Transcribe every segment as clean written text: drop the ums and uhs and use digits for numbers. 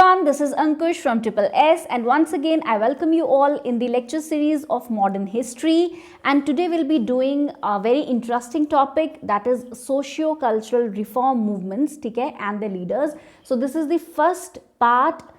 everyone, this is Ankush from Triple S, and once again I welcome you all in the lecture series of modern history. And today we'll be doing a very interesting topic, that is socio-cultural reform movements, ठीक है, and the leaders. So this is the first part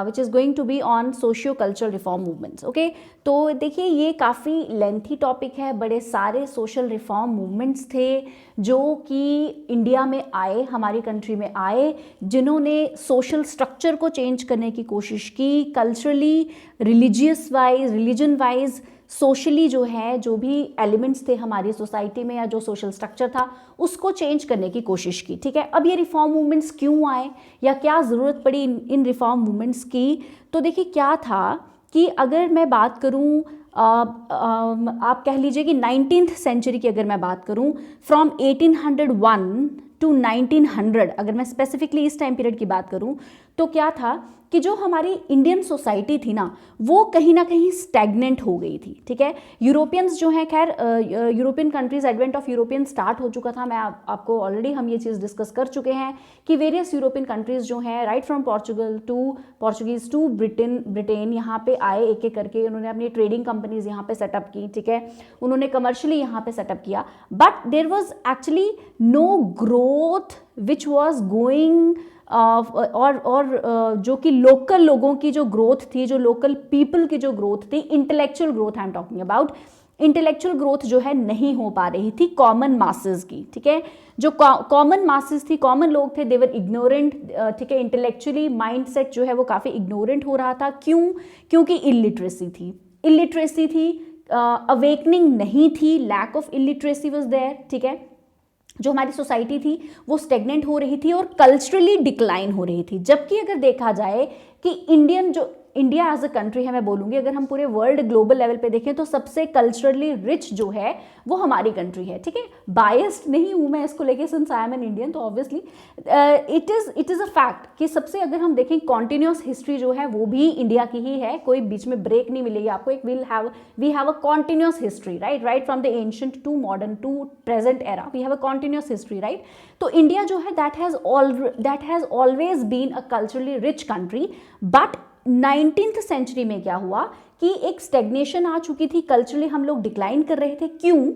which is going to be on socio-cultural reform movements. Okay, तो देखिए ये काफ़ी lengthy topic है, बड़े सारे social reform movements थे जो कि इंडिया में आए, हमारी कंट्री में आए, जिन्होंने सोशल स्ट्रक्चर को चेंज करने की कोशिश की, culturally, religious wise, religion wise, socially जो है, जो भी एलिमेंट्स थे हमारी सोसाइटी में या जो सोशल स्ट्रक्चर था उसको चेंज करने की कोशिश की. ठीक है, अब ये रिफॉर्म मूवमेंट्स क्यों आए या क्या ज़रूरत पड़ी इन रिफॉर्म मूवमेंट्स की. तो देखिए क्या था कि अगर मैं बात करूं, आप कह लीजिए कि 19th सेंचुरी की अगर मैं बात करूं, फ्रॉम 1801 टू 1900, अगर मैं स्पेसिफिकली इस टाइम पीरियड की बात करूं, तो क्या था कि जो हमारी इंडियन सोसाइटी थी ना, वो कहीं ना कहीं स्टैग्नेंट हो गई थी. ठीक है, यूरोपियंस जो हैं, खैर European countries, advent of European start हो चुका था. मैं आपको ऑलरेडी हम ये चीज़ डिस्कस कर चुके हैं कि वेरियस यूरोपियन कंट्रीज जो हैं, right from Portuguese to Britain यहाँ पे आए एक एक करके. उन्होंने अपनी ट्रेडिंग कंपनीज यहाँ पे सेटअप की. ठीक है, उन्होंने कमर्शियली यहाँ पे सेटअप किया, but there was actually no growth which was going, और जो कि लोकल लोगों की जो ग्रोथ थी, जो लोकल पीपल की जो ग्रोथ थी, intellectual growth I am talking about, intellectual growth जो है नहीं हो पा रही थी कॉमन मासेस की. ठीक है, जो कॉमन मासेस थी, कॉमन लोग थे, देवर इग्नोरेंट. ठीक है, इंटेलेक्चुअली माइंडसेट जो है वो काफ़ी इग्नोरेंट हो रहा था. क्योंकि इलिटरेसी थी, अवेकनिंग नहीं थी, lack of illiteracy was there. ठीक है, जो हमारी सोसाइटी थी वो स्टेगनेंट हो रही थी और कल्चरली डिक्लाइन हो रही थी. जबकि अगर देखा जाए कि इंडिया एज अ कंट्री है, मैं बोलूँगी अगर हम पूरे वर्ल्ड ग्लोबल लेवल पे देखें तो सबसे कल्चरली रिच जो है वो हमारी कंट्री है. ठीक है, बायस्ड नहीं हूँ मैं इसको लेके, since I am an Indian, तो obviously it is a fact कि सबसे अगर हम देखें कॉन्टिन्यूस हिस्ट्री जो है वो भी इंडिया की ही है. कोई बीच में ब्रेक नहीं मिलेगी आपको. एक we have a continuous history, right from the ancient to modern to present era, we have a continuous history, right. तो इंडिया जो है that has always been a culturally rich country. But 19th century में क्या हुआ कि एक stagnation आ चुकी थी, कल्चरली हम लोग डिक्लाइन कर रहे थे. क्यों?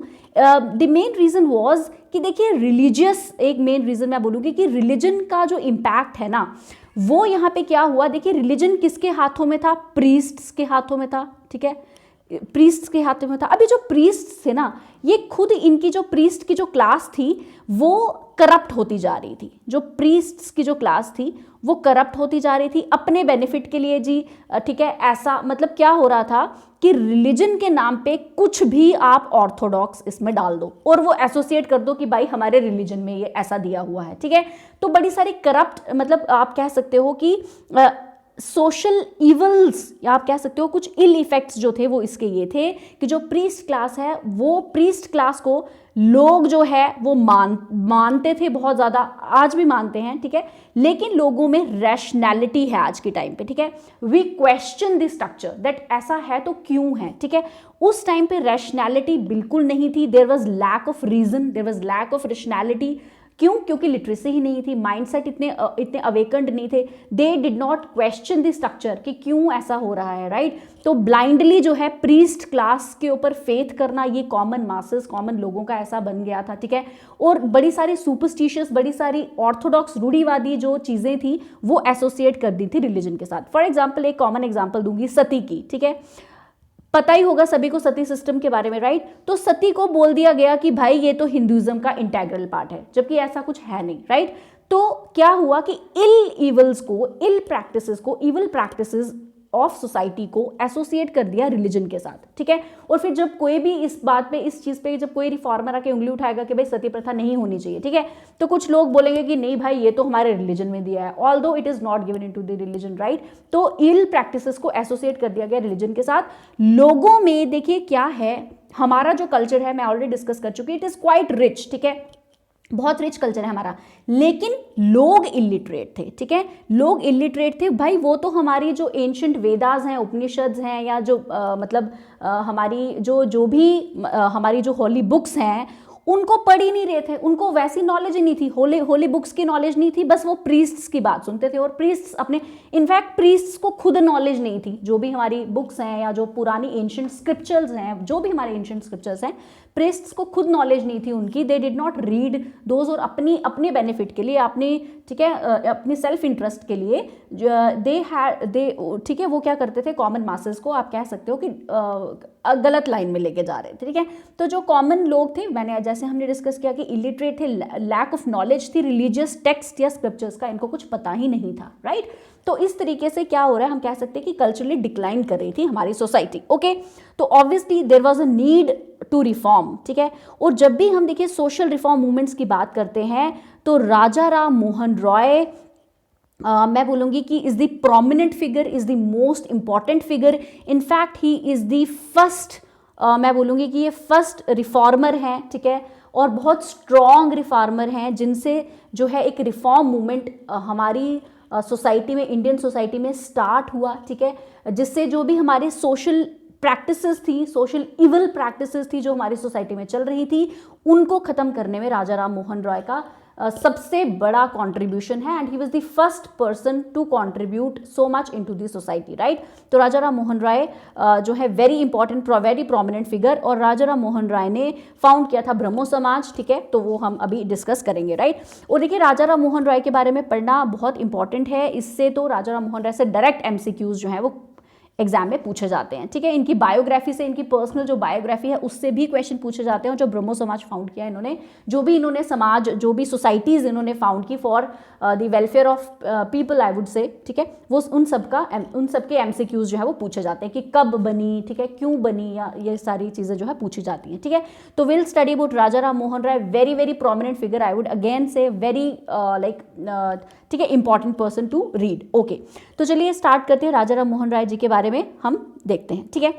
द मेन रीज़न वाज कि देखिए रिलीजियस, एक मेन रीज़न मैं बोलूँगी कि रिलीजन का जो इम्पैक्ट है ना, वो यहाँ पे क्या हुआ. देखिए रिलीजन किसके हाथों में था? प्रीस्ट्स के हाथों में था. ठीक है, प्रीस्ट्स के हाथों में था. अभी जो प्रीस्ट्स थे ना, ये खुद इनकी जो प्रीस्ट की जो क्लास थी वो करप्ट होती जा रही थी. जो प्रीस्ट्स की जो क्लास थी वो करप्ट होती जा रही थी अपने बेनिफिट के लिए जी. ठीक है, ऐसा मतलब क्या हो रहा था कि रिलीजन के नाम पे कुछ भी आप ऑर्थोडॉक्स इसमें डाल दो और वो एसोसिएट कर दो कि भाई हमारे रिलीजन में ये ऐसा दिया हुआ है. ठीक है, तो बड़ी सारी करप्ट, मतलब आप कह सकते हो कि सोशल इवल्स, या आप कह सकते हो कुछ इल इफेक्ट्स जो थे वो इसके ये थे कि जो प्रीस्ट क्लास है, वो प्रीस्ट क्लास को लोग जो है वो मानते थे बहुत ज़्यादा, आज भी मानते हैं. ठीक है, लेकिन लोगों में रैशनैलिटी है आज के टाइम पे. ठीक है, we question the structure that ऐसा है तो क्यों है. ठीक है, उस टाइम पे रैशनैलिटी बिल्कुल नहीं थी. There was lack of reason, there was lack of rationality. क्यों? क्योंकि लिटरेसी ही नहीं थी, माइंडसेट इतने अवेकन्ड नहीं थे. They did not question the structure कि क्यों ऐसा हो रहा है, राइट. तो ब्लाइंडली जो है प्रीस्ट क्लास के ऊपर फेथ करना, ये कॉमन मासेस, कॉमन लोगों का ऐसा बन गया था. ठीक है, और बड़ी सारी सुपरस्टिशियस, बड़ी सारी ऑर्थोडॉक्स रूढ़िवादी जो चीज़ें थी वो एसोसिएट कर दी थी रिलीजन के साथ. फॉर एग्जाम्पल, एक कॉमन एग्जाम्पल दूंगी सती की. ठीक है, पता ही होगा सभी को सती सिस्टम के बारे में, राइट. तो सती को बोल दिया गया कि भाई ये तो हिंदुइज्म का इंटेग्रल पार्ट है, जबकि ऐसा कुछ है नहीं, राइट. तो क्या हुआ कि इल प्रैक्टिसेस को, इवल प्रैक्टिसेस ऑफ सोसाइटी को एसोसिएट कर दिया रिलीजन के साथ. ठीक है, और फिर जब कोई भी इस बात पे, इस चीज़ पे जब कोई रिफॉर्मर आके उंगली उठाएगा कि भाई सती प्रथा नहीं होनी चाहिए, ठीक है, तो कुछ लोग बोलेंगे कि नहीं भाई ये तो हमारे रिलीजन में दिया है, although it is not given into the religion, right. तो इल प्रैक्टिसेस को एसोसिएट कर दिया गया रिलीजन के साथ. लोगों में देखिए क्या है, हमारा जो कल्चर है, मैं ऑलरेडी डिस्कस कर चुकी, इट इज़ क्वाइट रिच. ठीक है, बहुत रिच कल्चर है हमारा, लेकिन लोग इलिटरेट थे. ठीक है, लोग इलिटरेट थे भाई. वो तो हमारी जो एंशिएंट वेदास हैं, उपनिषद्स हैं, या जो मतलब हमारी जो भी हमारी जो हॉली बुक्स हैं, उनको पढ़ ही नहीं रहे थे, उनको वैसी नॉलेज ही नहीं थी, होली बुक्स की नॉलेज नहीं थी, बस वो प्रीस्ट्स की बात सुनते थे। और प्रीस्ट्स अपने, इनफैक्ट प्रीस्ट्स को खुद नॉलेज नहीं थी। जो भी हमारी बुक्स हैं या जो पुरानी एंशिएंट स्क्रिप्चर्स हैं, जो भी हमारे एंशिएंट स्क्रिप्चर्स हैं, प्रीस्ट्स को खुद नॉलेज नहीं थी उनकी। They did not read those, और अपने बेनिफिट के लिए, अपनी, ठीक है, अपनी सेल्फ इंटरेस्ट के लिए दे ठीक है, वो क्या करते थे, कॉमन मासेस को आप कह सकते हो कि गलत लाइन में लेके जा रहे थे, ठीक है। तो जो कॉमन लोग थे, मैंने जैसे हमने डिस्कस किया कि इलिटरेट थे, लैक ऑफ नॉलेज थी रिलीजियस टेक्स्ट या स्क्रिप्चर्स का, इनको कुछ पता ही नहीं था, राइट। तो इस तरीके से क्या हो रहा है, हम कह सकते हैं कि कल्चरली डिक्लाइन कर रही थी हमारी सोसाइटी, ओके। तो obviously there was a need to reform, ठीक है। और जब भी हम देखिए सोशल रिफॉर्म मूवमेंट्स की बात करते हैं, तो राजा राम मोहन रॉय मैं बोलूँगी कि is the prominent figure, is the most important figure. In fact he is the first, मैं बोलूँगी कि ये फर्स्ट रिफॉर्मर हैं, ठीक है, और बहुत स्ट्रॉन्ग रिफॉर्मर हैं, जिनसे जो है एक रिफॉर्म मूवमेंट हमारी सोसाइटी में, इंडियन सोसाइटी में स्टार्ट हुआ, ठीक है, जिससे जो भी हमारे सोशल प्रैक्टिसेस थी, सोशल इविल प्रैक्टिसेस थी जो हमारी सोसाइटी में चल रही थी, उनको ख़त्म करने में राजा राम मोहन रॉय का सबसे बड़ा कंट्रीब्यूशन है। And he was the first person to contribute so much into the society, right. तो राजा राम मोहन राय जो है very important, very prominent figure, और राजा राम मोहन राय ने फाउंड किया था ब्रह्मो समाज, ठीक है, तो वो हम अभी डिस्कस करेंगे, राइट। और देखिए राजा राम मोहन राय के बारे में पढ़ना बहुत इंपॉर्टेंट है, इससे तो राजा राम मोहन राय से डायरेक्ट MCQs जो है वो एग्जाम में पूछे जाते हैं, ठीक है। इनकी बायोग्राफी से, इनकी पर्सनल जो बायोग्राफी है उससे भी क्वेश्चन पूछे जाते हैं। जो ब्रह्मो समाज फाउंड किया इन्होंने, जो भी इन्होंने समाज, जो भी सोसाइटीज इन्होंने फाउंड की for the welfare of people, I would say, ठीक है, वो उन सबके MCQs जो है वो पूछे जाते हैं कि कब बनी, ठीक है, क्यों बनी, या ये सारी चीज़ें जो है पूछी जाती हैं, ठीक है। तो will study about Raja Ram Mohan Roy, very very prominent figure, I would again say very ठीक है, important person to read, okay. तो चलिए स्टार्ट करते हैं, राजा राम मोहन राय जी के बारे में हम देखते हैं, ठीक है।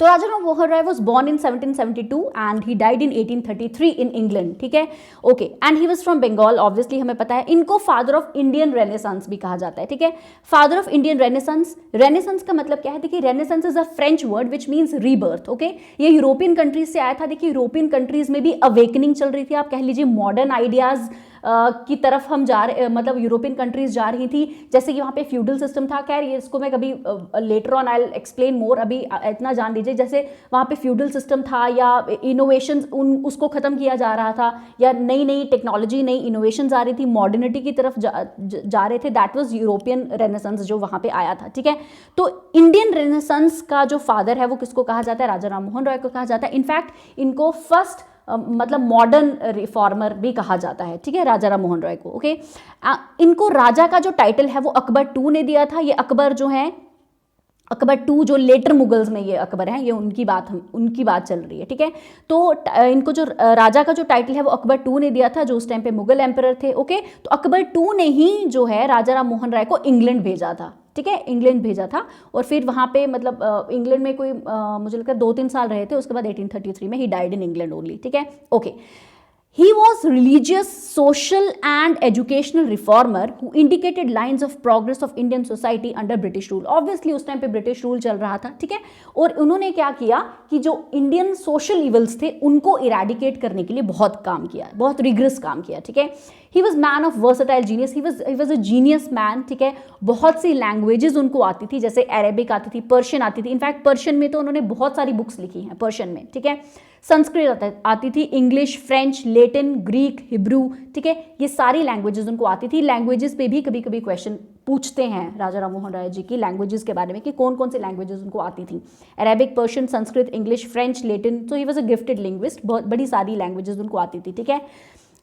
तो Raja Ram Mohan Roy was born in 1772 and he died in 1833 in England, ठीक है, okay. And he was from Bengal, obviously हमें पता है। इनको फादर ऑफ इंडियन रेनेसांस भी कहा जाता है, ठीक है, father of Indian renaissance. Renaissance का मतलब क्या है, देखिए renaissance is a French word which means rebirth, okay. ये यूरोपियन कंट्रीज से आया था। देखिए यूरोपियन कंट्रीज में भी अवेकनिंग चल रही थी, आप कह लीजिए मॉडर्न आइडियाज की तरफ हम जा रहे, मतलब यूरोपियन कंट्रीज जा रही थी। जैसे कि वहाँ पे फ्यूडल सिस्टम था, खैर ये इसको मैं कभी later on I will explain more, अभी इतना जान लीजिए। जैसे वहाँ पे फ्यूडल सिस्टम था, या इनोवेशंस उसको ख़त्म किया जा रहा था, या नई नई टेक्नोलॉजी, नई इनोवेशंस आ रही थी, मॉडर्निटी की तरफ जा रहे थे। दैट वाज यूरोपियन रेनेसांस जो वहाँ पे आया था, ठीक है। तो इंडियन रेनेसांस का जो फादर है वो किसको कहा जाता है, राजा राम मोहन रॉय को कहा जाता है। इनफैक्ट इनको फर्स्ट मतलब मॉडर्न रिफॉर्मर भी कहा जाता है, ठीक है, राजा राम मोहन रॉय को, ओके। इनको राजा का जो टाइटल है वो अकबर II ने दिया था। ये अकबर जो है, अकबर II जो लेटर मुगल्स में ये अकबर हैं, ये उनकी बात चल रही है, ठीक है। तो इनको जो राजा का जो टाइटल है वो अकबर II ने दिया था, जो उस टाइम पे मुगल एम्परर थे, ओके। तो अकबर II ने ही जो है राजा राम मोहन राय को इंग्लैंड भेजा था, ठीक है, इंग्लैंड भेजा था। और फिर वहाँ पे मतलब इंग्लैंड में कोई मुझे लगता है 2-3 साल रहे थे, उसके बाद 1833 में ही डाइड इन इंग्लैंड ओनली, ठीक है, okay. He was religious, social and educational reformer who indicated lines of progress of Indian society under British rule. Obviously उस टाइम पे ब्रिटिश रूल चल रहा था, ठीक है। और उन्होंने क्या किया कि जो इंडियन सोशल इवल्स थे उनको इरेडिकेट करने के लिए बहुत काम किया, बहुत रिग्रेस काम किया, ठीक है। He was man of versatile genius, he was a genius man, ठीक है। बहुत सी लैंग्वेजेस उनको आती थी, जैसे अरेबिक आती थी, पर्शियन आती थी। इनफैक्ट पर्शियन में तो उन्होंने बहुत सारी बुक्स लिखी हैं पर्शियन में, ठीक है। संस्कृत आती थी, English, French, Latin, Greek, Hebrew, ठीक है, ये सारी लैंग्वेजेस उनको आती थी। लैंग्वेजेस पे भी कभी कभी क्वेश्चन पूछते हैं राजा राम मोहन राय जी की लैंग्वेजेस के बारे में कि कौन कौन सी लैंग्वेजेस उनको आती थी। Arabic, Persian, Sanskrit, English, French, Latin. So he was a gifted linguist, बहुत बड़ी सारी लैंग्वेजेस उनको आती थी, ठीक है।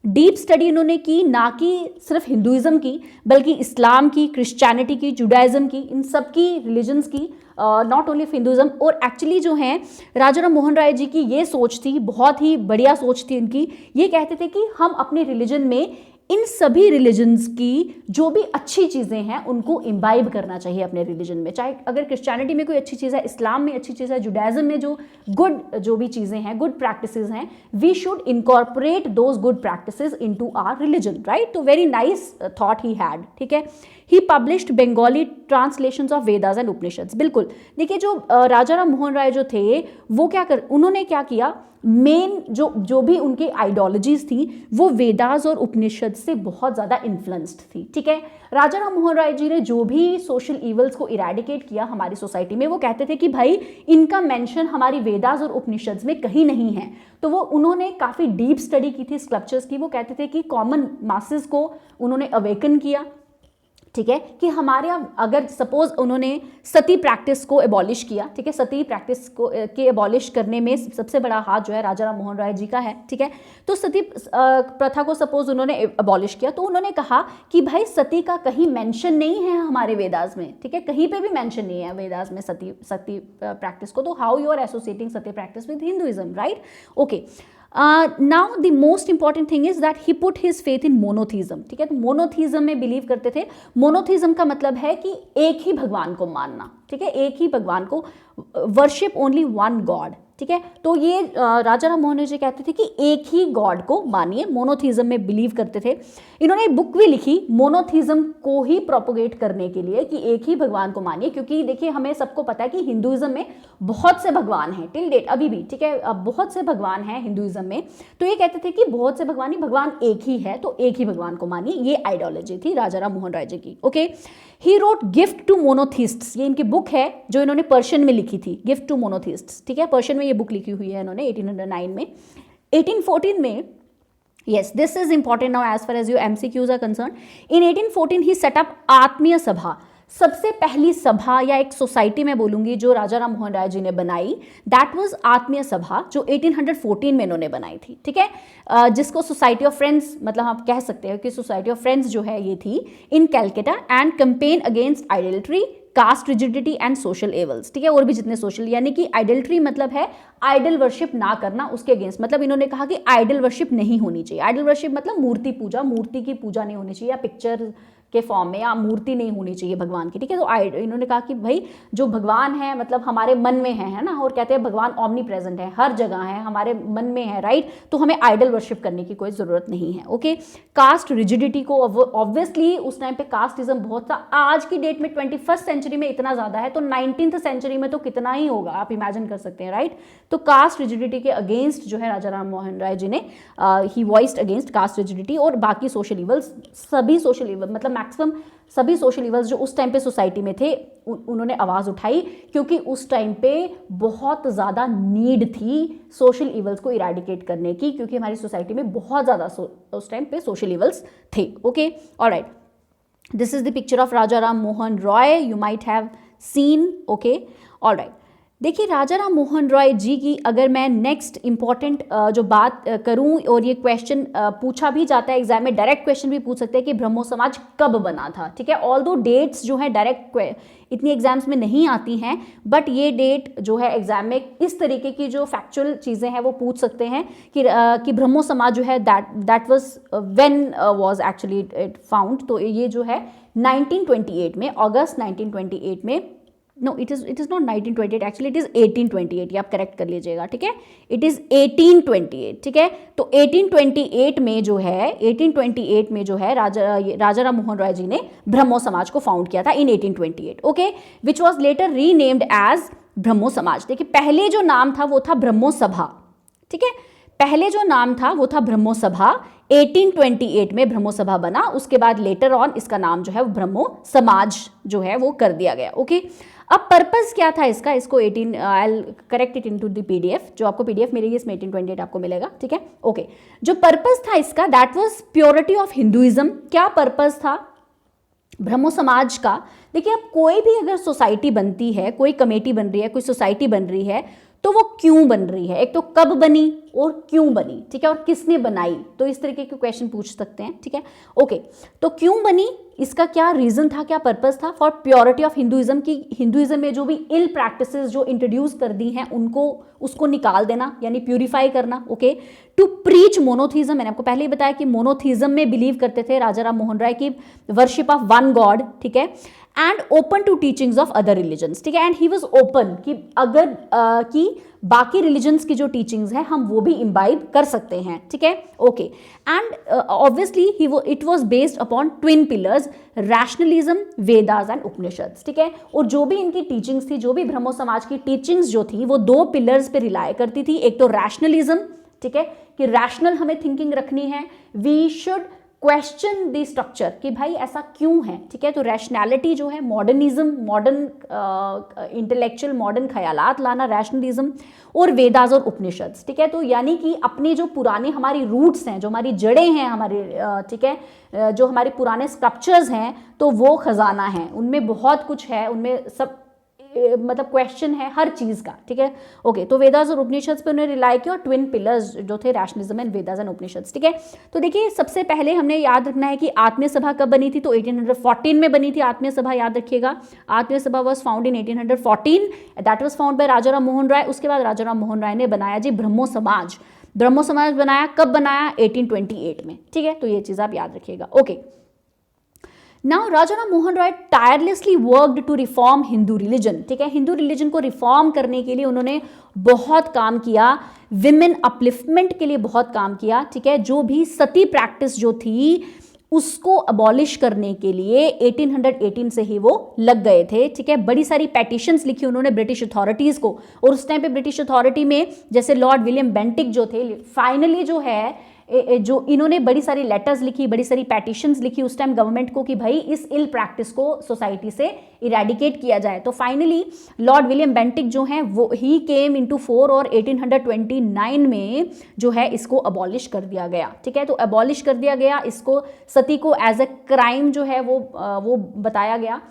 डीप स्टडी इन्होंने की, ना कि सिर्फ हिंदुइज्म की, बल्कि इस्लाम की, क्रिश्चियनिटी की, जुडाइज्म की, इन सब की रिलीजन्स की, नॉट ओनली हिंदुइज्म। और एक्चुअली जो है राजा राम मोहन राय जी की ये सोच थी, बहुत ही बढ़िया सोच थी इनकी। ये कहते थे कि हम अपने रिलीजन में इन सभी रिलीजन्स की जो भी अच्छी चीज़ें हैं उनको इम्बाइब करना चाहिए अपने रिलीजन में। चाहे अगर क्रिश्चियनिटी में कोई अच्छी चीज़ है, इस्लाम में अच्छी चीज़ है, जुडाइज्म में जो भी चीज़ें हैं, गुड प्रैक्टिसेस हैं, we should incorporate those good practices into our religion, right. तो very nice thought he had, ठीक है। He published Bengali translations of Vedas and Upanishads. बिल्कुल, देखिए जो राजा राम मोहन राय जो थे वो उन्होंने क्या किया, मेन जो भी उनकी आइडियोलॉजीज थी वो वेदास और उपनिषद से बहुत ज़्यादा इन्फ्लुएंस्ड थी। ठीक है, राजा राम मोहन राय जी ने जो भी सोशल इवल्स को इरेडिकेट किया हमारी सोसाइटी में, वो कहते थे कि भाई इनका मेंशन हमारी वेदास और उपनिषद में कहीं नहीं है। तो वो उन्होंने काफ़ी डीप स्टडी की थी स्क्रिप्चर्स की। वो कहते थे कि कॉमन मासेस को उन्होंने अवेकन किया, ठीक है, कि हमारे यहाँ अगर सपोज उन्होंने सती प्रैक्टिस को एबॉलिश किया, ठीक है, सती प्रैक्टिस को के एबॉलिश करने में सबसे बड़ा हाथ जो है राजा राम मोहन राय जी का है। ठीक है, तो सती प्रथा को सपोज उन्होंने एबॉलिश किया, तो उन्होंने कहा कि भाई सती का कहीं मेंशन नहीं है हमारे वेदास में, ठीक है, कहीं पे भी मेंशन नहीं है वेदास में सती प्रैक्टिस को, तो how you are associating sati practice with Hinduism, right? Okay, now the most important thing is that he put his faith in monotheism. ठीक है, तो मोनोथीज्म में बिलीव करते थे। मोनोथीज्म का मतलब है कि एक ही भगवान को मानना, ठीक है, एक ही भगवान को, वर्शिप ओनली वन गॉड। ठीक है, तो ये राजा राम मोहन जी कहते थे कि एक ही गॉड को मानिए, मोनोथीज्म में बिलीव करते थे। इन्होंने एक बुक भी लिखी मोनोथीज्म को ही प्रोपोगेट करने के लिए कि एक ही भगवान को मानिए, क्योंकि देखिए हमें सबको पता है कि हिंदुइज्म में बहुत से भगवान हैं टिल डेट, अभी भी, ठीक है, अब बहुत से भगवान हैं हिंदुइज्म में। तो ये कहते थे कि बहुत से भगवान ही, भगवान एक ही है, तो एक ही भगवान को मानिए। ये आइडियोलॉजी थी राजा राम मोहन राय जी की। Okay, he wrote gift to monotheists, ये इनकी बुक है जो इन्होंने पर्शियन में लिखी थी, गिफ्ट टू मोनोथिस्ट्स। ठीक है, पर्शियन में ये बुक लिखी हुई है इन्होंने 1809 में। 1814 में, yes, this is important now as far as your MCQs are concerned. In 1814 he set up आत्मीय सभा, सबसे पहली सभा या एक सोसाइटी में बोलूंगी जो राजा राम मोहन राय जी ने बनाई, दैट वाज आत्मीय सभा, जो 1814 में इन्होंने बनाई थी। ठीक है, जिसको सोसाइटी ऑफ फ्रेंड्स, मतलब आप कह सकते हो कि सोसाइटी ऑफ फ्रेंड्स जो है ये थी in Calcutta, and campaign against idolatry, caste rigidity and social evils. ठीक है, और भी जितने सोशल, यानी कि आइडल्ट्री मतलब है आइडल वर्शिप ना करना, उसके अगेंस्ट, मतलब इन्होंने कहा कि आइडल वर्शिप नहीं होनी चाहिए। आइडल वर्शिप मतलब मूर्ति पूजा, मूर्ति की पूजा नहीं होनी चाहिए, या पिक्चर के फॉर्म में, या मूर्ति नहीं होनी चाहिए भगवान की। ठीक है, तो इन्होंने कहा कि भाई जो भगवान है मतलब हमारे मन में है ना, और कहते हैं भगवान ऑमनी प्रेजेंट है, हर जगह है, हमारे मन में है, राइट? तो हमें आइडल वर्शिप करने की कोई जरूरत नहीं है। ओके, कास्ट रिजिडिटी को, ऑब्वियसली उस टाइम पे कास्टिज्म बहुत था, आज की डेट में 21st सेंचुरी में इतना ज्यादा है, तो 19th सेंचुरी में तो कितना ही होगा, आप इमेजिन कर सकते हैं, राइट? तो कास्ट रिजिडिटी के अगेंस्ट जो है राजा राम मोहन राय जी ने ही वॉइस्ड अगेंस्ट कास्ट रिजिडिटी, और बाकी सोशल इवल्स, सभी सोशल इवल, मतलब मैक्सिमम सभी सोशल इवल्स जो उस टाइम पे सोसाइटी में थे, उन्होंने आवाज उठाई, क्योंकि उस टाइम पे बहुत ज़्यादा नीड थी सोशल इवल्स को इरेडिकेट करने की, क्योंकि हमारी सोसाइटी में बहुत ज़्यादा उस टाइम पे सोशल इवल्स थे। Okay, alright, this is the picture of Raja Ram Mohan Roy, you might have seen. Okay, alright, देखिए राजा राम मोहन रॉय जी की अगर मैं नेक्स्ट इंपॉर्टेंट जो बात करूं, और ये क्वेश्चन पूछा भी जाता है एग्जाम में, डायरेक्ट क्वेश्चन भी पूछ सकते हैं कि ब्रह्मो समाज कब बना था। ठीक है, ऑल दो डेट्स जो है डायरेक्ट इतनी एग्जाम्स में नहीं आती हैं, बट ये डेट जो है एग्जाम में इस तरीके की जो फैक्चुअल चीज़ें हैं वो पूछ सकते हैं कि ब्रह्मो समाज जो है that was when was actually it found. तो ये जो है 1928 में, अगस्त 1928 में, no it is not 1928, actually it is 1828, ये आप करेक्ट कर लीजिएगा। ठीक है, इट इज 1828। ठीक है, तो 1828 में जो है, 1828 में जो है राजा राम मोहन राय जी ने ब्रह्मो समाज को फाउंड किया था in 1828। Okay, which was later renamed as Brahmo Samaj. देखिए पहले जो नाम था वो था ब्रह्मो सभा। ठीक है, पहले जो नाम था वो था ब्रह्मो सभा, 1828 में ब्रह्मो सभा बना, उसके बाद लेटर ऑन इसका नाम जो है वो ब्रह्मो समाज जो है वो कर दिया गया। ओके, अब पर्पस क्या था इसका, इसको 18 I will correct it into the PDF, जो आपको पीडीएफ मिलेगी इसमें 1828 आपको मिलेगा। ठीक है, ओके, जो पर्पस था इसका, that was purity of Hinduism. क्या पर्पस था ब्रह्मो समाज का? देखिए अब कोई भी अगर सोसाइटी बनती है, कोई कमेटी बन रही है, कोई सोसाइटी बन रही है, तो वो क्यों बन रही है, एक तो कब बनी और क्यों बनी, ठीक है, और किसने बनाई, तो इस तरीके के क्वेश्चन पूछ सकते हैं। ठीक है, ओके, तो क्यों बनी, इसका क्या रीजन था, क्या पर्पस था? फॉर प्योरिटी ऑफ हिंदुइज्म, की हिंदुइज्म में जो भी इल प्रैक्टिसेस जो इंट्रोड्यूस कर दी हैं उसको निकाल देना, यानी प्यूरिफाई करना। ओके, टू प्रीच मोनोथीज्म, मैंने आपको पहले ही बताया कि मोनोथीज्म में बिलीव करते थे राजा राम मोहन राय की, वर्शिप ऑफ वन गॉड। ठीक है, and open to teachings of other religions. ठीक है, एंड ही वाज ओपन कि अगर कि बाकी रिलीजन्स की जो टीचिंग्स है हम वो भी इम्बाइब कर सकते हैं, ठीक है, okay. And obviously it was based upon twin pillars, rationalism, Vedas and Upanishads, ठीक है। और जो भी इनकी टीचिंग्स थी, जो भी ब्रह्मो समाज की टीचिंग्स जो थी, वो दो पिलर्स पे रिलाय करती थी। एक तो रैशनलिज्म, ठीक है, कि रैशनल हमें थिंकिंग रखनी है, we should question the structure, कि भाई ऐसा क्यों है, ठीक है। तो रैशनैलिटी जो है, मॉडर्निज्म, मॉडर्न इंटेलेक्चुअल मॉडर्न ख्यालात लाना, रैशनलिज्म, और वेदास और उपनिषद्स, ठीक है। तो यानी कि अपने जो पुराने हमारी रूट्स हैं, जो हमारी जड़ें हैं हमारे, ठीक है, जो हमारे पुराने स्क्रप्चर्स हैं, तो वो खजाना है, उनमें बहुत कुछ है, उनमें सब मतलब क्वेश्चन है हर चीज़ का, ठीक है, ओके। तो वेदास और उपनिषद्स पे उन्होंने रिलाई किया, और ट्विन पिलर्स जो थे rationalism and Vedas and Upanishads, ठीक है। तो देखिए, सबसे पहले हमने याद रखना है कि आत्मीय सभा कब बनी थी, तो 1814 में बनी थी आत्मीय सभा, याद रखिएगा। Atmiya Sabha was found in 1814, that was found by Raja Ram Mohan Roy. उसके बाद राजा राम मोहन राय ने बनाया जी ब्रह्मो समाज। ब्रह्मो समाज बनाया, कब बनाया, 1828 में, ठीक है। तो ये चीज़ आप याद रखिएगा, okay. Now Raja Ram Mohan Roy tirelessly worked to reform Hindu religion, ठीक है। हिंदू रिलीजन को रिफॉर्म करने के लिए उन्होंने बहुत काम किया, विमेन अपलिफ्टमेंट के लिए बहुत काम किया, ठीक है। जो भी सती प्रैक्टिस जो थी उसको अबॉलिश करने के लिए 1818 से ही वो लग गए थे, ठीक है। बड़ी सारी पेटिशंस लिखी उन्होंने ब्रिटिश अथॉरिटीज़ को, और उस टाइम पे ब्रिटिश अथॉरिटी में जैसे लॉर्ड विलियम बेंटिक जो थे, फाइनली जो है जो इन्होंने बड़ी सारी लेटर्स लिखी, बड़ी सारी पेटिशंस लिखी उस टाइम गवर्नमेंट को कि भाई इस इल प्रैक्टिस को सोसाइटी से इरेडिकेट किया जाए। तो फाइनली लॉर्ड विलियम बेंटिक जो हैं वो ही केम इनटू फोर, और 1829 में जो है इसको अबॉलिश कर दिया गया, ठीक है। तो अबॉलिश कर दिया गया, इसको सती को एज ए क्राइम जो है वो बताया गया।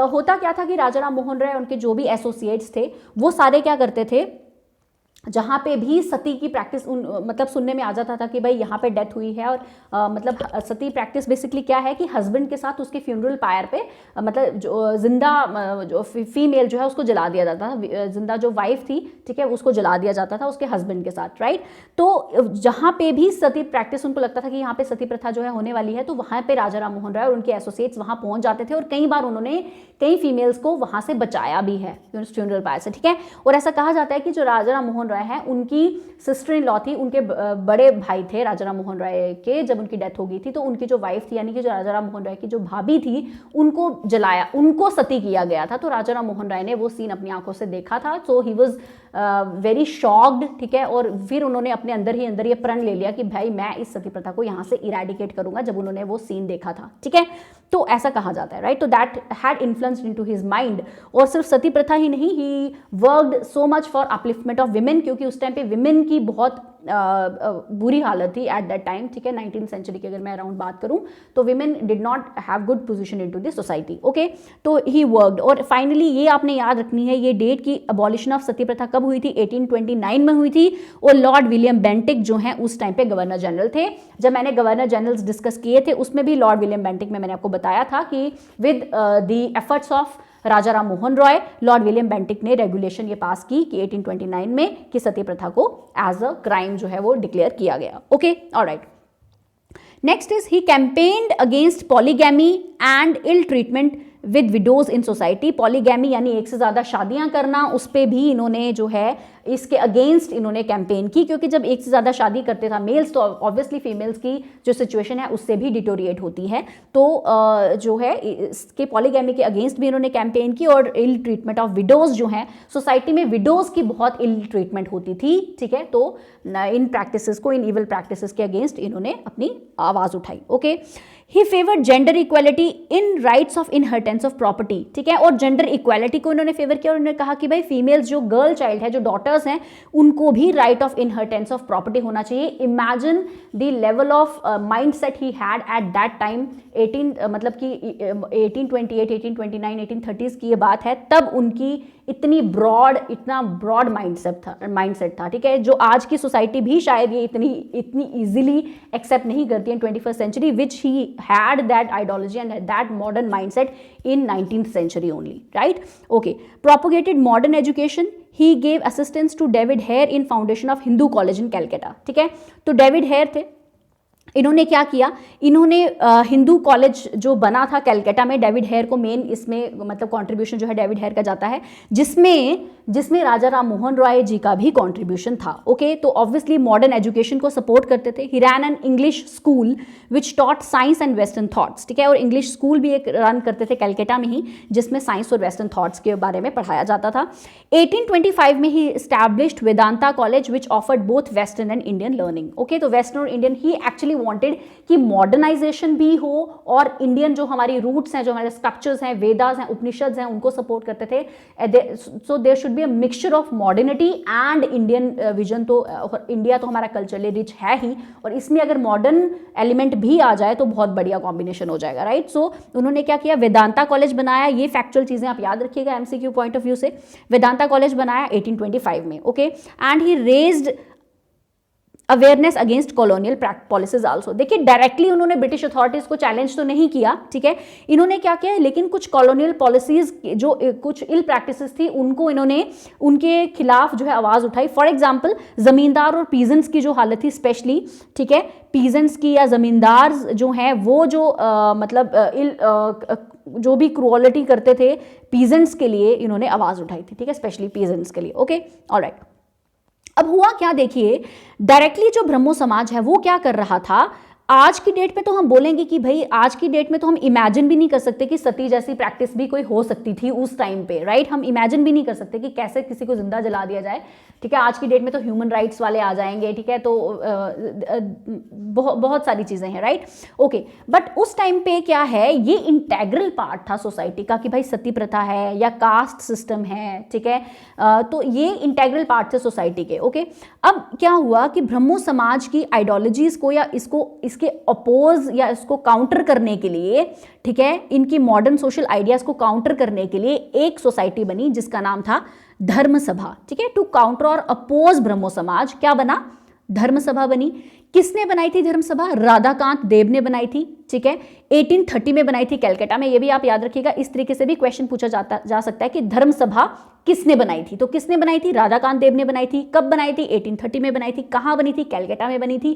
होता क्या था कि राजा राम मोहन राय, उनके जो भी एसोसिएट्स थे, वो सारे क्या करते थे, जहाँ पे भी सती की प्रैक्टिस मतलब सुनने में आ जाता था कि भाई यहाँ पे डेथ हुई है, और मतलब सती प्रैक्टिस बेसिकली क्या है कि हस्बैंड के साथ उसके फ्यूनरल पायर पे मतलब जो जिंदा जो फीमेल जो है उसको जला दिया जाता था, जिंदा जो वाइफ थी, ठीक है, उसको जला दिया जाता था उसके हस्बैंड के साथ, राइट। तो जहाँ पे भी सती प्रैक्टिस उनको लगता था कि यहाँ पे सती प्रथा जो है होने वाली है, तो वहाँ पे राजा राम मोहन राय और उनके एसोसिएट्स वहाँ पहुँच जाते थे, और कई बार उन्होंने कई फीमेल्स को वहाँ से बचाया भी है फ्यूनरल पायर से, ठीक है। और ऐसा कहा जाता है कि जो राजा राम मोहन राय है, उनकी सिस्टर इन लॉ थी, उनके बड़े भाई थे राजा राम मोहन राय के, जब उनकी डेथ हो गई थी तो उनकी जो वाइफ थी, यानी कि जो राजा राम मोहन राय की जो भाभी थी, उनको जलाया, उनको सती किया गया था। तो राजा राम मोहन राय ने वो सीन अपनी आंखों से देखा था, सो ही वाज वेरी शॉक्ड, ठीक है। और फिर उन्होंने अपने अंदर ही अंदर ये प्रण ले लिया कि भाई मैं इस सती प्रथा को यहाँ से इरेडिकेट करूंगा, जब उन्होंने वो सीन देखा था, ठीक है। तो ऐसा कहा जाता है, राइट। तो that had influenced into his mind. और सिर्फ सती प्रथा ही नहीं, he worked so much for upliftment of women, क्योंकि उस टाइम पे विमेन की बहुत बुरी हालत थी एट दैट टाइम, ठीक है। 19th सेंचुरी की अगर मैं अराउंड बात करूं, तो women did not have good position into the society, okay. तो ही वर्कड, और फाइनली ये आपने याद रखनी है ये डेट की अबॉलिशन ऑफ सती प्रथा कब हुई थी, 1829 में हुई थी। और लॉर्ड विलियम बेंटिक जो हैं उस टाइम पे गवर्नर जनरल थे। जब मैंने गवर्नर जनरल्स डिस्कस किए थे उसमें भी लॉर्ड विलियम बेंटिक में मैंने आपको बताया था कि with the efforts of Raja Ram Mohan Roy, Lord William Bentinck ने रेगुलेशन ये पास की कि 1829 में कि सती प्रथा को एज अ क्राइम जो है वो डिक्लेयर किया गया, okay, alright. Next is he campaigned against polygamy and ill treatment with widows in society. Polygamy यानी एक से ज़्यादा शादियां करना, उस पर भी इन्होंने जो है इसके अगेंस्ट इन्होंने कैंपेन की, क्योंकि जब एक से ज़्यादा शादी करते था मेल्स, तो ऑब्वियसली फीमेल्स की जो सिचुएशन है उससे भी डिटोरिएट होती है। तो जो है इसके पॉलीगैमी के अगेंस्ट भी इन्होंने कैंपेन की। और इल ट्रीटमेंट ऑफ विडोज जो हैं, सोसाइटी में विडोज की बहुत इल ट्रीटमेंट होती थी, ठीक है। तो इन प्रैक्टिसेस को, इन इवल प्रैक्टिसेस के अगेंस्ट इन्होंने अपनी आवाज़ उठाई, okay. He favoured gender equality in rights of inheritance of property, ठीक है। और जेंडर इक्वालिटी को इन्होंने फेवर किया और उन्होंने कहा कि भाई फीमेल्स जो गर्ल चाइल्ड है, जो डॉटर्स हैं, उनको भी right of inheritance of property होना चाहिए। Imagine the level of mind set he had eight that time. 1828, 1829, 1830s की ये बात है, तब उनकी इतना ब्रॉड माइंडसेट था, ठीक है, जो आज की सोसाइटी भी शायद ये इतनी इजीली एक्सेप्ट नहीं करती है 21st century, which he had that ideology and that modern mindset in 19th century only, right, okay. Propagated modern education. He gave assistance to David Hare in foundation of Hindu college in Calcutta, ठीक है। तो David Hare थे, इन्होंने क्या किया, इन्होंने Hindu college जो बना था कलकत्ता में, डेविड हेयर को मेन इसमें मतलब कंट्रीब्यूशन जो है डेविड हेयर का जाता है, जिसमें राजा राम मोहन रॉय जी का भी कंट्रीब्यूशन था। ओके, तो ऑब्वियसली मॉडर्न एजुकेशन को सपोर्ट करते थे। He ran an English school which taught science and western thoughts, ठीक है, और इंग्लिश स्कूल भी एक रन करते थे कलकत्ता में ही, जिसमें साइंस और वेस्टर्न थॉट्स के बारे में पढ़ाया जाता था। 1825 में ही established Vedanta college which offered both western and Indian learning. Okay, तो वेस्टर्न और इंडियन ही एक्चुअली वांटेड कि मॉडर्नाइजेशन भी हो और इंडियन जो हमारी रूट्स हैं, जो हमारे स्क्रिप्चर्स हैं, वेदास हैं, उपनिषद हैं, उनको सपोर्ट करते थे। So there should be a mixture of modernity and Indian vision. तो इंडिया तो हमारा कल्चरली रिच है ही, और इसमें अगर मॉडर्न एलिमेंट भी आ जाए तो बहुत बढ़िया कॉम्बिनेशन हो जाएगा, राइट। सो उन्होंने क्या किया, वेदांता कॉलेज बनाया। ये फैक्चुअल चीजें आप याद रखिएगा एमसीक्यू पॉइंट ऑफ व्यू से। वेदांता कॉलेज बनाया 1825 में। Okay, and he raised awareness against colonial policies also. देखिए, डायरेक्टली उन्होंने ब्रिटिश अथॉरिटीज को चैलेंज तो नहीं किया, ठीक है, इन्होंने क्या किया, लेकिन कुछ कॉलोनियल पॉलिसीज जो कुछ इल प्रैक्टिसेस थी उनको इन्होंने उनके खिलाफ जो है आवाज उठाई। फॉर एग्जाम्पल, जमींदार और पीजेंट्स की जो हालत थी स्पेशली, ठीक है, पीजेंट्स की या जमींदार जो हैं वो जो जो भी क्रूअलिटी करते थे पीजेंट्स के लिए, इन्होंने आवाज उठाई थी, ठीक है, स्पेशली पीजेंट्स के लिए। Okay, alright. अब हुआ क्या, देखिए, डायरेक्टली जो ब्रह्मो समाज है वो क्या कर रहा था। आज की डेट में तो हम बोलेंगे कि भाई आज की डेट में तो हम इमेजिन भी नहीं कर सकते कि सती जैसी प्रैक्टिस भी कोई हो सकती थी उस टाइम पे, राइट। हम इमेजिन भी नहीं कर सकते कि कैसे किसी को जिंदा जला दिया जाए, ठीक है। आज की डेट में तो ह्यूमन राइट्स वाले आ जाएंगे, ठीक है, तो बहुत सारी चीजें हैं, राइट। ओके, बट उस टाइम पे क्या है, ये इंटेग्रल पार्ट था सोसाइटी का कि भाई सती प्रथा है या कास्ट सिस्टम है, ठीक है, तो ये इंटेग्रल पार्ट थे सोसाइटी के। ओके, अब क्या हुआ कि ब्रह्मो समाज की आइडियोलॉजीज को या इसके अपोज या इसको काउंटर करने के लिए, ठीक है, इनकी मॉडर्न सोशल आइडियाज को काउंटर करने के लिए एक सोसाइटी बनी जिसका नाम था धर्म सभा, ठीक है। टू काउंटर और अपोज ब्रह्मो समाज क्या बना, धर्म सभा बनी। किसने बनाई थी धर्म सभा, राधाकांत देव ने बनाई थी, ठीक है, 1830 में बनाई थी कलकत्ता में। ये भी आप याद रखिएगा, इस तरीके से भी क्वेश्चन पूछा जा सकता है कि धर्म सभा किसने बनाई थी, तो किसने बनाई थी, राधाकांत देव ने बनाई थी। कब बनाई थी, 1830 में बनाई थी। कहां बनी थी, कलकत्ता में बनी थी।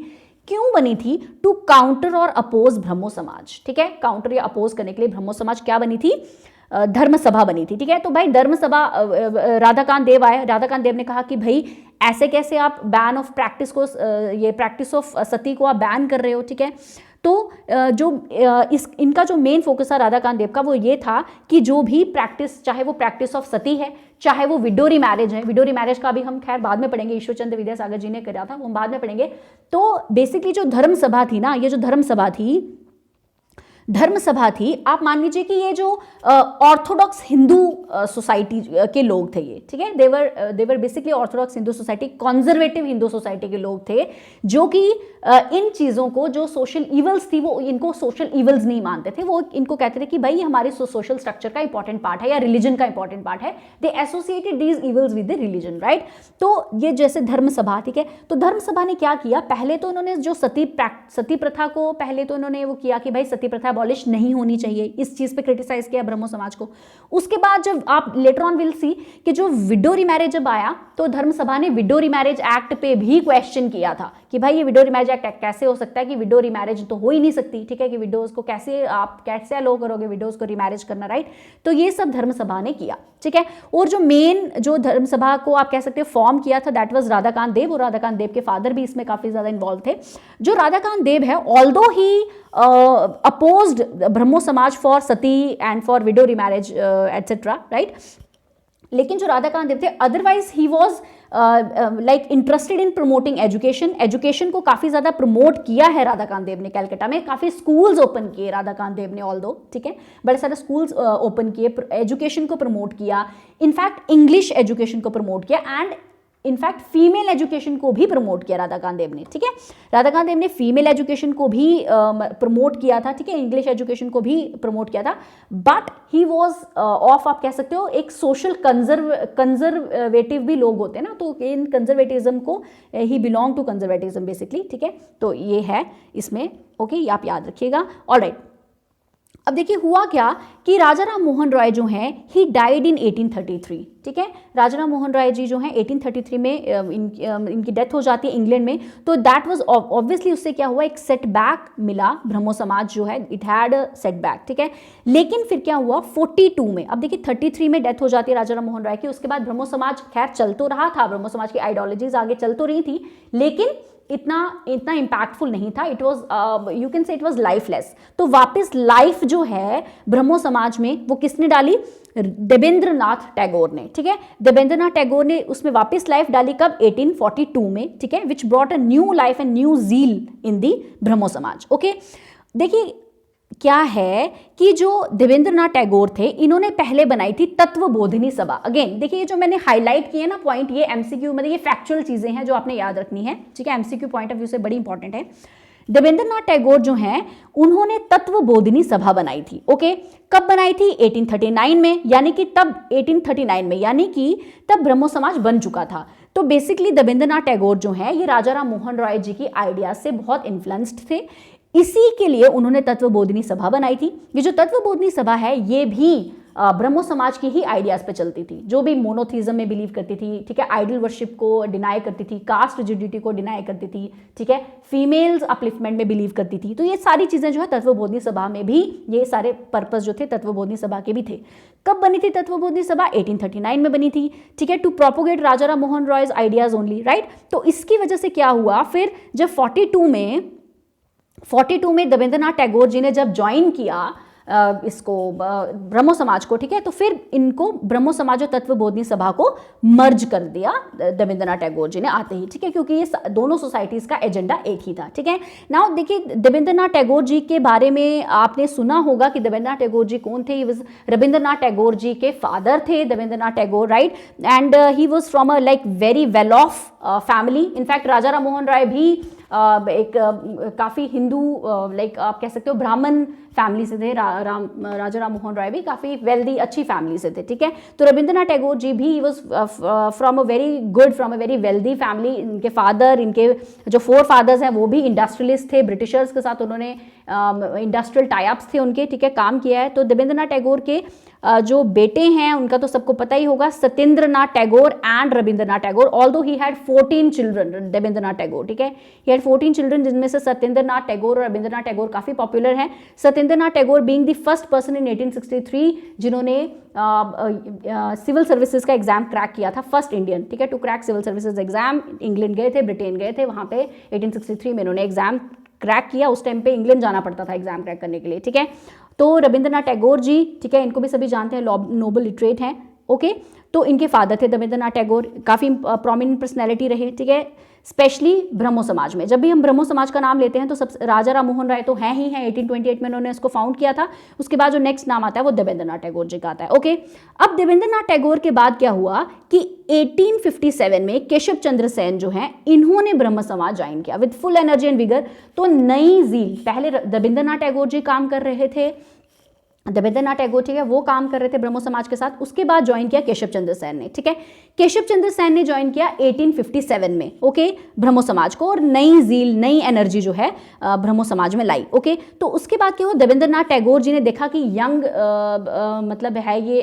क्यों बनी थी, टू काउंटर और अपोज ब्रह्मो समाज, ठीक है, काउंटर या अपोज करने के लिए ब्रह्मो समाज क्या बनी थी, धर्म सभा बनी थी, ठीक है। तो भाई धर्म सभा, राधाकांत देव आए, राधाकांत देव ने कहा कि भाई ऐसे कैसे आप बैन ऑफ प्रैक्टिस को, ये प्रैक्टिस ऑफ सती को आप बैन कर रहे हो, ठीक है। तो जो इनका जो मेन फोकस था राधाकांत देव का वो ये था कि जो भी प्रैक्टिस, चाहे वो प्रैक्टिस ऑफ सती है, चाहे वो विडोरी मैरिज है, विडोरी मैरिज का भी हम खैर बाद में पढ़ेंगे, ईश्वरचंद्र विद्यासागर जी ने करा था, वो हम बाद में पढ़ेंगे। तो बेसिकली जो धर्म सभा थी ना, ये जो धर्म सभा थी, आप मान लीजिए कि ये जो ऑर्थोडॉक्स हिंदू सोसाइटी के लोग थे ये, ठीक है, they were basically orthodox Hindu society, conservative Hindu society के लोग थे, जो कि इन चीज़ों को, जो सोशल इवल्स थी, वो इनको सोशल इवल्स नहीं मानते थे। वो इनको कहते थे कि भाई हमारे सोशल स्ट्रक्चर का इंपॉर्टेंट पार्ट है या रिलीजन का इंपॉर्टेंट पार्ट है। They associated these evils with the religion, right. तो ये जैसे धर्म सभा, ठीक है, तो धर्म सभा ने क्या किया, पहले तो उन्होंने जो सती प्रथा को पहले तो उन्होंने वो किया कि भाई सती प्रथा अबॉलिश नहीं होनी चाहिए, इस चीज पे क्रिटिसाइज किया ब्रह्मो समाज को। उसके बाद जब आप लेटर ऑन विल सी कि जो विडोरी मैरिज जब आया तो धर्म सभा ने विडोरी मैरिज एक्ट पे भी क्वेश्चन किया था कि भाई ये विडोरी मैरिज एक्ट कैसे हो सकता है कि विडोरी मैरिज तो हो ही नहीं सकती, ठीक है, कि विडोज को कैसे अलो करोगे विडोज को रिमैरिज करना, राइट। तो ये सब धर्म सभा ने किया, ठीक है। और जो मेन जो धर्म सभा को आप कह सकते हो फॉर्म किया था, दैट वाज राधाकांत देव, और राधाकांत देव के फादर भी इसमें काफी ज्यादा इन्वॉल्व थे। जो राधाकांत देव है, ऑल्दो ही अपोज्ड ब्रह्मो समाज for Sati and for window marriage etcetera, right, लेकिन जो राधाकांत देव थे otherwise he was like interested in promoting education को काफी ज्यादा प्रमोट किया है राधाकांत देव ने। कलकत्ता में काफी स्कूल्स ओपन किए राधाकांत देव ने, ऑल्दो, ठीक है, बड़े सारे स्कूल्स ओपन किए, एजुकेशन को प्रमोट किया, इनफैक्ट इंग्लिश एजुकेशन को प्रमोट किया, एंड इनफैक्ट फीमेल एजुकेशन को भी प्रमोट किया राधाकांत देव ने, ठीक है। राधाकांत देव ने फीमेल एजुकेशन को भी प्रमोट किया था, ठीक है, इंग्लिश एजुकेशन को भी प्रमोट किया था, बट ही वॉज ऑफ, आप कह सकते हो, एक सोशल कंजर्वेटिव भी लोग होते हैं ना, तो इन कंजर्वेटिज्म को ही बिलोंग टू कंजर्वेटिज्म बेसिकली, ठीक है। तो ये है इसमें, ओके, ये आप याद रखिएगा, ऑलराइट। अब देखिए हुआ क्या कि राजा राम मोहन रॉय जो हैं ही डाइड इन 1833, ठीक है। राजा राम मोहन रॉय जी जो हैं 1833 में इनकी डेथ हो जाती है इंग्लैंड में। तो दैट वाज ऑब्वियसली, उससे क्या हुआ, एक सेटबैक मिला ब्रह्मो समाज जो है, इट हैड अ सेटबैक, ठीक है। लेकिन फिर क्या हुआ 42 में, अब देखिए 33 में डेथ हो जाती है राजा राम मोहन रॉय की, उसके बाद ब्रह्मो समाज खैर चल तो रहा था, ब्रह्मो समाज की आइडियोलॉजीज आगे चल तो रही थी, लेकिन इतना इम्पैक्टफुल नहीं था। It was you can say it was lifeless. तो वापस लाइफ जो है ब्रह्मो समाज में वो किसने डाली, देवेंद्र नाथ टैगोर ने, ठीक है। देवेंद्र नाथ टैगोर ने उसमें वापस लाइफ डाली कब, 1842 में, ठीक है, which brought a new life and new zeal in the Brahmo Samaj. Okay, देखिए क्या है कि जो देवेंद्र नाथ टैगोर थे, इन्होंने पहले बनाई थी तत्वबोधिनी सभा। अगेन देखिए, ये जो मैंने हाईलाइट किए ना पॉइंट, ये एमसीक्यू मतलब ये फैक्चुअल चीजें हैं जो आपने याद रखनी है, ठीक है, एमसीक्यू पॉइंट ऑफ व्यू से बड़ी इंपॉर्टेंट है। देवेंद्र नाथ टैगोर जो हैं उन्होंने तत्वबोधिनी सभा बनाई थी। ओके, कब बनाई थी, 1839 में, यानी कि तब 1839 में, यानी कि तब ब्रह्मो समाज बन चुका था। तो बेसिकली देवेंद्र नाथ टैगोर जो हैं ये राजा राम मोहन रॉय जी की आइडियाज से बहुत इन्फ्लुएंस्ड थे, इसी के लिए उन्होंने तत्वबोधिनी सभा बनाई थी। ये जो तत्वबोधिनी सभा है ये भी ब्रह्मो समाज की ही आइडियाज पे चलती थी, जो भी मोनोथीज्म में बिलीव करती थी, ठीक है, आइडल वर्शिप को डिनाई करती थी, कास्ट रिजिडिटी को डिनाई करती थी, ठीक है, फीमेल्स अपलिफ्टमेंट में बिलीव करती थी। तो ये सारी चीजें जो है तत्वबोधिनी सभा में भी, ये सारे पर्पस जो थे तत्वबोधिनी सभा के भी थे। कब बनी थी तत्वबोधिनी सभा, 1839 में बनी थी, ठीक है, to propagate Raja Ram Mohan Roy's ideas only, right. तो इसकी वजह से क्या हुआ, फिर जब 42 में देवेंद्र नाथ टैगोर जी ने जब ज्वाइन किया इसको ब्रह्मो समाज को, ठीक है, तो फिर इनको ब्रह्मो समाज और तत्वबोधिनी सभा को मर्ज कर दिया देवेंद्र नाथ टैगोर जी ने आते ही, ठीक है, क्योंकि ये दोनों सोसाइटीज का एजेंडा एक ही था, ठीक है। नाउ देखिए देवेंद्र नाथ टैगोर जी के बारे में आपने सुना होगा कि देवेंद्र नाथ टैगोर जी कौन थे। रविंद्रनाथ टैगोर जी के फादर थे Devendra Nath Tagore, right, and he was from a like very well off family. In fact Raja Ram Mohan Roy भी एक काफ़ी हिंदू लाइक आप कह सकते हो ब्राह्मण फैमिली से थे। राजा राम मोहन राय भी काफ़ी वेल्दी अच्छी फैमिली से थे, ठीक है। तो रविंद्रनाथ टैगोर जी भी ही was from a very wealthy family. इनके फादर, इनके जो 4 फादर्स हैं वो भी इंडस्ट्रियलिस्ट थे, ब्रिटिशर्स के साथ उन्होंने इंडस्ट्रियल टाइप्स थे उनके, ठीक है, काम किया है। तो देवेंद्रनाथ टैगोर के जो बेटे हैं उनका तो सबको पता ही होगा, Satyendranath Tagore and Rabindranath Tagore. Although he had 14 children, Debendranath Tagore, ठीक है, ही हैड 14 चिल्ड्रन, जिनमें से सत्येंद्रनाथ टैगोर और रविंद्रनाथ टैगोर काफी पॉपुलर हैं। Satyendranath Tagore being the first person in 1863 जिन्होंने सिविल सर्विसेज का एग्जाम क्रैक किया था, फर्स्ट इंडियन, ठीक है, to crack civil services exam. England गए थे, ब्रिटेन गए थे, वहां पे 1863 में इन्होंने एग्जाम क्रैक किया। उस टाइम पे इंग्लैंड जाना पड़ता था एग्जाम क्रैक करने के लिए, ठीक है। तो रविंद्रनाथ टैगोर जी, ठीक है, इनको भी सभी जानते हैं, नोबल लिटरेट हैं, ओके। तो इनके फादर थे देवेंद्रनाथ टैगोर, काफ़ी प्रोमिनेंट पर्सनैलिटी रहे, ठीक है, स्पेशली ब्रह्मो समाज में। जब भी हम ब्रह्मो समाज का नाम लेते हैं तो सब राजा राम मोहन राय तो हैं ही हैं, 1828 में उन्होंने इसको फाउंड किया था। उसके बाद जो नेक्स्ट नाम आता है वो देवेंद्रनाथ टैगोर जी का आता है, ओके। अब देवेंद्रनाथ टैगोर के बाद क्या हुआ कि 1857 में केशव चंद्र सेन जो हैं इन्होंने ब्रह्म समाज ज्वाइन किया with full energy and vigour. तो नई जील, पहले देवेंद्रनाथ टैगोर जी काम कर रहे थे, देवेंद्रनाथ टैगोर, ठीक है, वो काम कर रहे थे ब्रह्मो समाज के साथ। उसके बाद ज्वाइन किया केशव चंद्र सेन ने, ठीक है, केशव चंद्र सेन ने ज्वाइन किया 1857 में, ओके, ब्रह्मो समाज को, और नई जील, नई एनर्जी जो है ब्रह्मो समाज में लाई, ओके। तो उसके बाद क्या हुआ, देवेंद्रनाथ टैगोर जी ने देखा कि यंग मतलब है, ये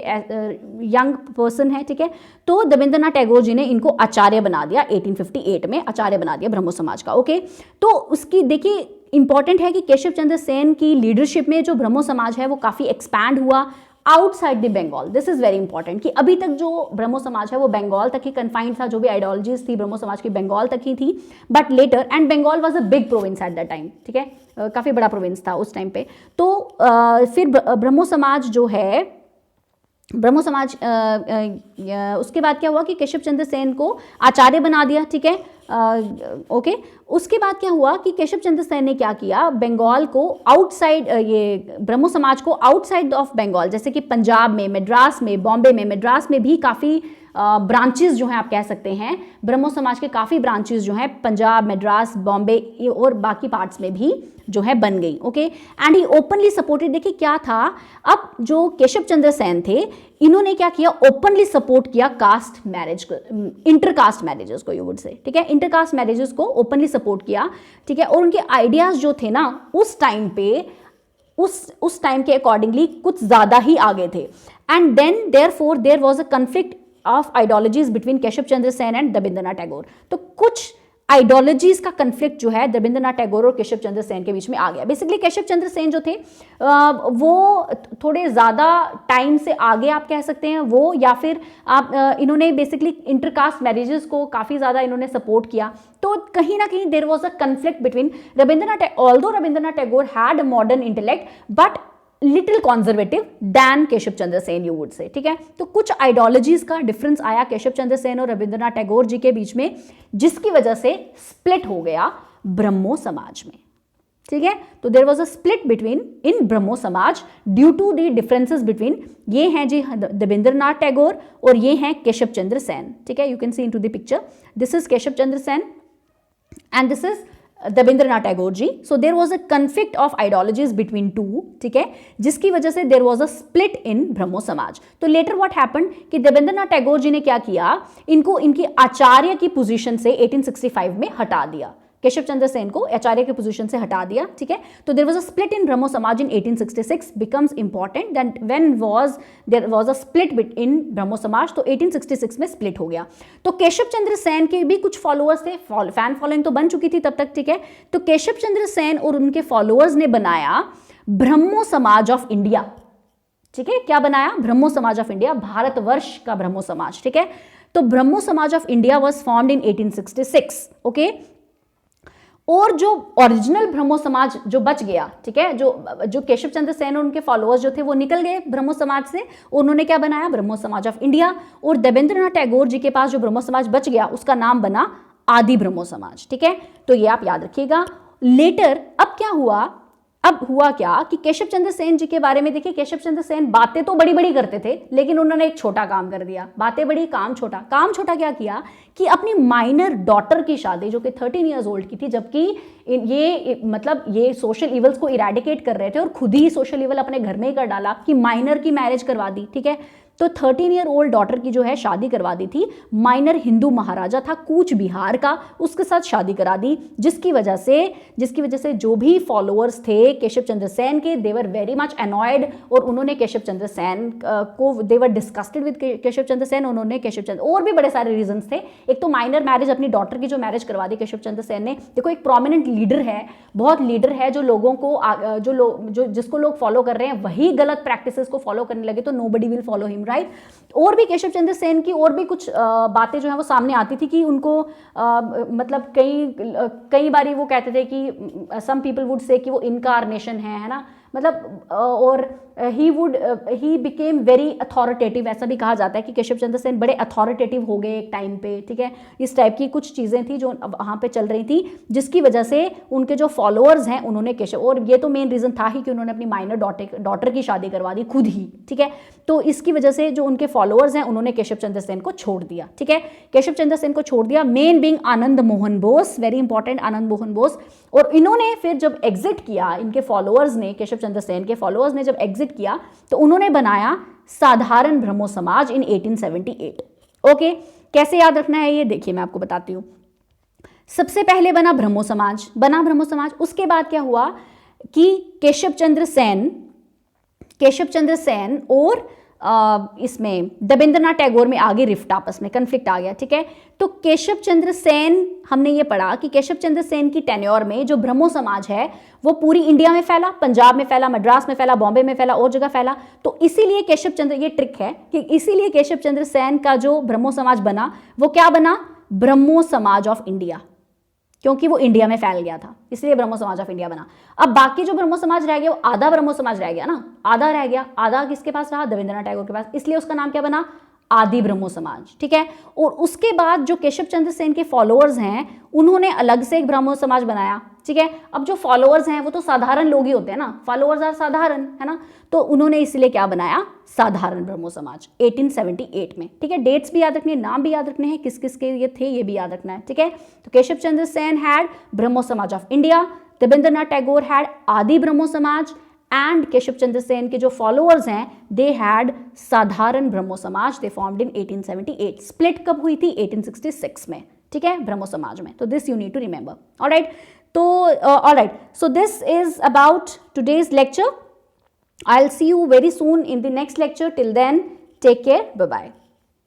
यंग पर्सन है, ठीक है, तो देवेंद्रनाथ टैगोर जी ने इनको आचार्य बना दिया, 1858 में आचार्य बना दिया ब्रह्मो समाज का, ओके। तो उसकी देखिए इंपॉर्टेंट है कि केशव चंद्र सेन की लीडरशिप में जो ब्रह्मो समाज है वो काफ़ी एक्सपैंड हुआ outside the Bengal. This is very important कि अभी तक जो ब्रह्मो समाज है वो बंगाल तक ही कन्फाइंड था, जो भी आइडियोलॉजीज थी ब्रह्मो समाज की बंगाल तक ही थी। But later, and Bengal was a big province at that time, ठीक है, काफ़ी बड़ा प्रोविंस था उस टाइम पे। तो फिर ब्रह्मो समाज जो है, ब्रह्मो समाज उसके बाद क्या हुआ कि केशव चंद्र सेन को आचार्य बना दिया, ठीक है, ओके। उसके बाद क्या हुआ कि केशव चंद्र सेन ने क्या किया, बंगाल को आउटसाइड, ये ब्रह्मो समाज को आउटसाइड ऑफ बंगाल, जैसे कि पंजाब में, मद्रास में, बॉम्बे में, मद्रास में भी काफ़ी ब्रांचेस जो हैं आप कह सकते हैं, ब्रह्मो समाज के काफ़ी ब्रांचेस जो हैं पंजाब, मद्रास, बॉम्बे और बाकी पार्ट्स में भी जो है बन गई, okay. And he openly supported, देखिए क्या था, अब जो केशव चंद्र सेन थे इन्होंने क्या किया, ओपनली सपोर्ट किया कास्ट मैरिज को, इंटरकास्ट मैरिजेस को, यू वुड से, ठीक है, इंटरकास्ट मैरिजेस को ओपनली सपोर्ट किया, ठीक है। और उनके आइडियाज जो थे ना उस टाइम पे उस टाइम के अकॉर्डिंगली कुछ ज़्यादा ही आगे थे। And then therefore there was a conflict of ideologies between Keshav Chandra Sen and Rabindranath Tagore. तो कुछ आइडियोलॉजीज का कन्फ्लिक्ट जो है रविंद्रनाथ टैगोर और केशव चंद्र सेन के बीच में आ गया। बेसिकली केशव चंद्र सेन जो थे वो थोड़े ज़्यादा टाइम से आगे आप कह सकते हैं वो, या फिर आप इन्होंने बेसिकली इंटरकास्ट मैरिजेस को काफ़ी ज़्यादा इन्होंने सपोर्ट किया। तो कहीं ना कहीं there was a conflict between although Rabindranath Tagore had modern intellect but little conservative than Keshav Chandra Sen you would say, ठीक है। तो कुछ आइडियोलॉजीज का डिफरेंस आया केशव चंद्र सेन और रविंद्रनाथ टैगोर जी के बीच में, जिसकी वजह से स्प्लिट हो गया ब्रह्मो समाज में, ठीक है। तो there was a split between in Brahmo Samaj due to the differences between, ये हैं जी रविंद्रनाथ टैगोर और ये हैं केशव चंद्र सेन, ठीक है। You can see into the picture, this is Keshav Chandra Sen and this is Rabindranath Tagore ji. So there was a conflict of ideologies between two, ठीक है, जिसकी वजह से देर was a split in Brahmo Samaj. तो लेटर व्हाट हैपेंड कि रविंद्रनाथ टैगोर जी ने क्या किया, इनको इनकी आचार्य की पोजीशन से 1865 में हटा दिया, केशव चंद्र सेन को आचार्य की पोजीशन से हटा दिया, ठीक है। तो there was a split in Brahmo Samaj in 1866 becomes important that when there was a split in Brahmo Samaj, तो 1866 में स्प्लिट हो गया। तो केशव चंद्र सेन के भी कुछ फॉलोअर्स थे, फैन फॉलोइंग तो बन चुकी थी तब तक, ठीक है। तो केशव चंद्र सेन और उनके फॉलोअर्स ने बनाया ब्रह्मो समाज ऑफ इंडिया, ठीक है। क्या बनाया? ब्रह्मो समाज ऑफ इंडिया, भारतवर्ष का ब्रह्मो समाज, ठीक है। तो ब्रह्मो समाज of India was formed in 1866, okay. और जो ओरिजिनल ब्रह्मो समाज जो बच गया, ठीक है, जो केशव चंद्र सेन और उनके फॉलोअर्स जो थे वो निकल गए ब्रह्मो समाज से, उन्होंने क्या बनाया? ब्रह्मो समाज ऑफ इंडिया। और रविंद्रनाथ टैगोर जी के पास जो ब्रह्मो समाज बच गया उसका नाम बना आदि ब्रह्मो समाज, ठीक है। तो ये आप याद रखिएगा। लेटर अब क्या हुआ, अब हुआ क्या कि केशव चंद्र सेन जी के बारे में देखिए, केशव चंद्र सेन बातें तो बड़ी बड़ी करते थे लेकिन उन्होंने एक छोटा काम कर दिया, बातें बड़ी काम छोटा। काम छोटा क्या किया कि अपनी माइनर डॉटर की शादी जो कि 13 ईयर्स ओल्ड की थी, जबकि ये मतलब ये सोशल इवल्स को इरेडिकेट कर रहे थे और खुद ही सोशल इवल अपने घर में ही कर डाला कि माइनर की मैरिज करवा दी, ठीक है। तो 13 ईयर ओल्ड डॉटर की जो है शादी करवा दी थी, माइनर हिंदू महाराजा था कूच बिहार का, उसके साथ शादी करा दी, जिसकी वजह से जो भी फॉलोअर्स थे केशव चंद्र सेन के, दे वर वेरी मच अनॉयड, और उन्होंने केशव चंद्र सेन को, दे वर डिस्कस्टेड विद केशव चंद्र सेन, उन्होंने केशव चंद्र, और भी बड़े सारे रीजंस थे। एक तो माइनर मैरिज, अपनी डॉटर की जो मैरिज करवा दी केशव चंद्र सेन ने। देखो एक प्रोमिनेंट लीडर है, बहुत लीडर है, जो लोगों को जिसको लोग फॉलो कर रहे हैं वही गलत प्रैक्टिसेस को फॉलो करने लगे तो nobody will follow him, right. और भी केशव चंद्र सेन की और भी कुछ बातें जो है वो सामने आती थी कि उनको मतलब कई बारी वो कहते थे कि सम पीपल वुड से कि वो इनकारनेशन है ना, मतलब और ही बिकेम वेरी अथॉरिटेटिव, ऐसा भी कहा जाता है कि केशव चंद्र सेन बड़े अथॉरिटेटिव हो गए एक टाइम पे, ठीक है। इस टाइप की कुछ चीज़ें थी जो वहाँ पे चल रही थी, जिसकी वजह से उनके जो फॉलोअर्स हैं उन्होंने केशव, और ये तो मेन रीज़न था ही कि उन्होंने अपनी माइनर डॉटर की शादी करवा दी खुद ही, ठीक है। तो इसकी वजह से जो उनके फॉलोअर्स हैं उन्होंने केशव चंद्र सेन को छोड़ दिया, ठीक है। केशव चंद्र सेन को छोड़ दिया, main being Anand Mohan Bose, very important, Anand Mohan Bose. और इन्होंने फिर जब एग्जिट किया, इनके फॉलोअर्स ने, केशव चंद्र सेन के फॉलोअर्स ने जब एग्जिट किया तो उन्होंने बनाया साधारण ब्रह्मो समाज इन 1878, ओके। कैसे याद रखना है ये देखिए मैं आपको बताती हूँ। सबसे पहले बना ब्रह्मो समाज, उसके बाद क्या हुआ कि केशव चंद्र सेन और इसमें रविंद्रनाथ टैगोर में आगे रिफ्ट, आपस में कन्फ्लिक्ट आ गया, ठीक है। तो केशव चंद्र सेन, हमने ये पढ़ा कि केशव चंद्र सेन की टेन्योर में जो ब्रह्मो समाज है वो पूरी इंडिया में फैला, पंजाब में फैला, मद्रास में फैला, बॉम्बे में फैला, और जगह फैला। तो इसीलिए केशव चंद्र, ये ट्रिक है कि इसीलिए केशव चंद्र सेन का जो ब्रह्मो समाज बना वो क्या बना? ब्रह्मो समाज ऑफ इंडिया, क्योंकि वो इंडिया में फैल गया था, इसलिए ब्रह्मो समाज ऑफ इंडिया बना। अब बाकी जो ब्रह्मो समाज रह गया वो आधा ब्रह्मो समाज रह गया ना, आधा रह गया, आधा किसके पास रहा? रविंद्रनाथ टैगोर के पास, इसलिए उसका नाम क्या बना? आदि ब्रह्मो समाज, ठीक है। और उसके बाद जो केशव चंद्र सेन के फॉलोअर्स हैं उन्होंने अलग से एक ब्रह्मो समाज बनाया, ठीक है। अब जो फॉलोअर्स हैं वो तो साधारण लोग ही होते हैं ना, फॉलोअर्स आर साधारण, है ना, तो उन्होंने इसलिए क्या बनाया? साधारण ब्रह्मो समाज 1878 में, ठीक है। डेट्स भी याद रखनी है, नाम भी याद रखने हैं, किस किस के ये थे ये भी याद रखना है, ठीक है। तो केशव चंद्र सेन हैड ब्रह्मो समाज of India, Rabindranath Tagore had आदि ब्रह्मो समाज, एंड केशव चंद्र सेन के जो फॉलोअर्स हैं दे हैड साधारण ब्रह्मो समाज, दे फॉर्म्ड इन 1878। स्प्लिट कब हुई थी? 1866 में, ठीक है, ब्रह्मो समाज में। तो this you need to remember, alright. तो alright, so this is about today's lecture. I'll see you very soon in the next lecture. Till then, take care. Bye bye.